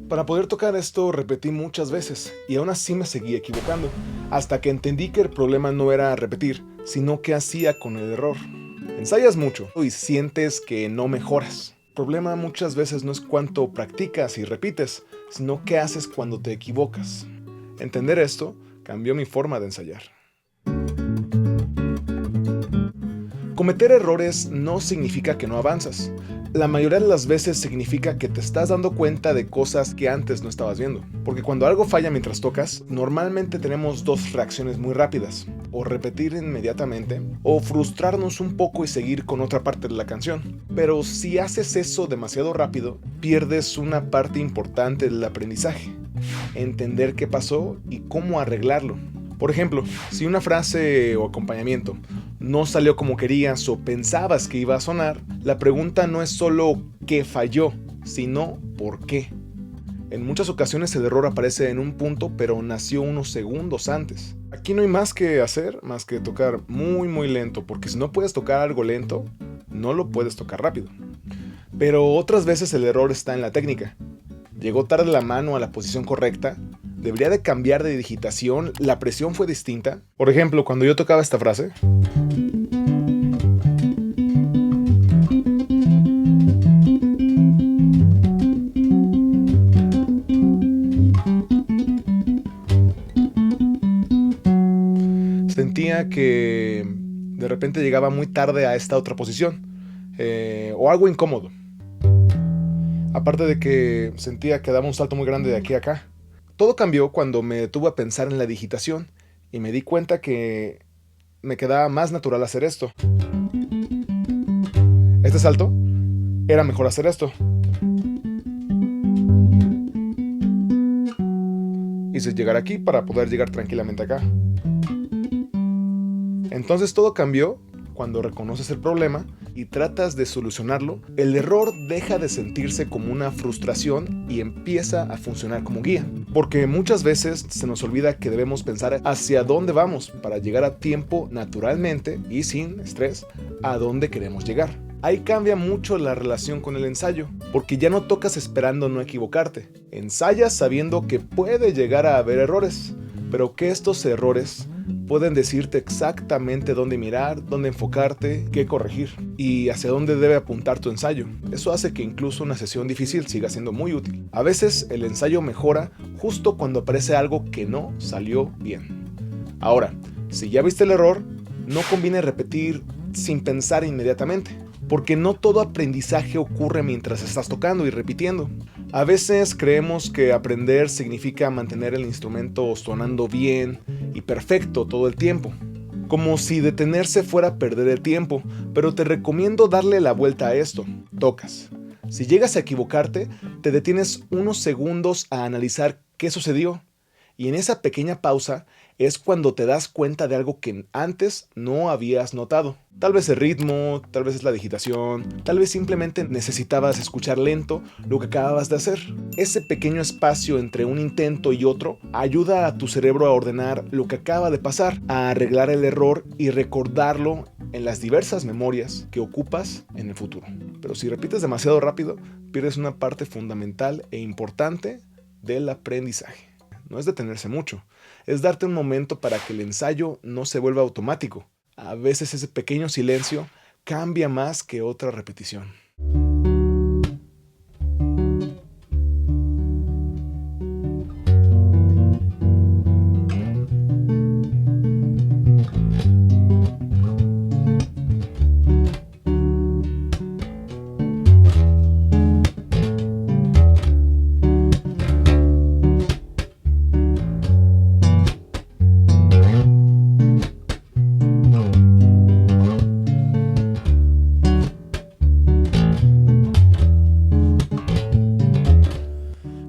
Para poder tocar esto repetí muchas veces y aún así me seguía equivocando, hasta que entendí que el problema no era repetir, sino qué hacía con el error. Ensayas mucho y sientes que no mejoras. El problema muchas veces no es cuánto practicas y repites, sino qué haces cuando te equivocas. Entender esto cambió mi forma de ensayar. Cometer errores no significa que no avanzas. La mayoría de las veces significa que te estás dando cuenta de cosas que antes no estabas viendo. Porque cuando algo falla mientras tocas, normalmente tenemos dos reacciones muy rápidas. O repetir inmediatamente, o frustrarnos un poco y seguir con otra parte de la canción. Pero si haces eso demasiado rápido, pierdes una parte importante del aprendizaje. Entender qué pasó y cómo arreglarlo. Por ejemplo, si una frase o acompañamiento no salió como querías o pensabas que iba a sonar, la pregunta no es solo qué falló, sino por qué. En muchas ocasiones el error aparece en un punto, pero nació unos segundos antes. Aquí no hay más que hacer, más que tocar muy lento, porque si no puedes tocar algo lento, no lo puedes tocar rápido. Pero otras veces el error está en la técnica. Llegó tarde la mano a la posición correcta, debería de cambiar de digitación, la presión fue distinta. Por ejemplo, cuando yo tocaba esta frase, sentía que de repente llegaba muy tarde a esta otra posición, o algo incómodo. Aparte de que sentía que daba un salto muy grande de aquí a acá. Todo cambió cuando me detuve a pensar en la digitación y me di cuenta que me quedaba más natural hacer esto. Este salto, era mejor hacer esto. Hice llegar aquí para poder llegar tranquilamente acá. Entonces todo cambió cuando reconoces el problema y tratas de solucionarlo. El error deja de sentirse como una frustración y empieza a funcionar como guía. Porque muchas veces se nos olvida que debemos pensar hacia dónde vamos para llegar a tiempo naturalmente y sin estrés a dónde queremos llegar. Ahí cambia mucho la relación con el ensayo, porque ya no tocas esperando no equivocarte. Ensayas sabiendo que puede llegar a haber errores, pero que estos errores pueden decirte exactamente dónde mirar, dónde enfocarte, qué corregir y hacia dónde debe apuntar tu ensayo. Eso hace que incluso una sesión difícil siga siendo muy útil. A veces el ensayo mejora justo cuando aparece algo que no salió bien. Ahora, si ya viste el error, no conviene repetir sin pensar inmediatamente, porque no todo aprendizaje ocurre mientras estás tocando y repitiendo. A veces creemos que aprender significa mantener el instrumento sonando bien y perfecto todo el tiempo, como si detenerse fuera a perder el tiempo, pero te recomiendo darle la vuelta a esto. Tocas. Si llegas a equivocarte, te detienes unos segundos a analizar qué sucedió, y en esa pequeña pausa es cuando te das cuenta de algo que antes no habías notado. Tal vez el ritmo, tal vez es la digitación, tal vez simplemente necesitabas escuchar lento lo que acababas de hacer. Ese pequeño espacio entre un intento y otro ayuda a tu cerebro a ordenar lo que acaba de pasar, a arreglar el error y recordarlo en las diversas memorias que ocupas en el futuro. Pero si repites demasiado rápido, pierdes una parte fundamental e importante del aprendizaje. No es detenerse mucho, es darte un momento para que el ensayo no se vuelva automático. A veces ese pequeño silencio cambia más que otra repetición.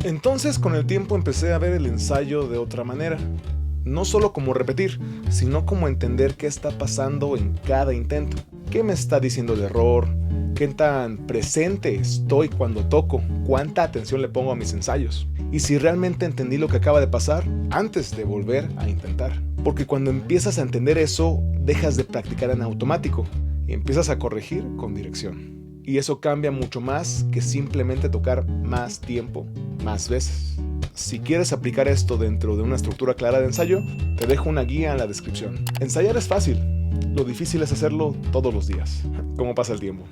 Entonces con el tiempo empecé a ver el ensayo de otra manera. No solo como repetir, sino como entender qué está pasando en cada intento. ¿Qué me está diciendo el error? ¿Qué tan presente estoy cuando toco? ¿Cuánta atención le pongo a mis ensayos? Y si realmente entendí lo que acaba de pasar antes de volver a intentar. Porque cuando empiezas a entender eso, dejas de practicar en automático y empiezas a corregir con dirección. Y eso cambia mucho más que simplemente tocar más tiempo, más veces. Si quieres aplicar esto dentro de una estructura clara de ensayo, te dejo una guía en la descripción. Ensayar es fácil, lo difícil es hacerlo todos los días. ¿Cómo pasa el tiempo?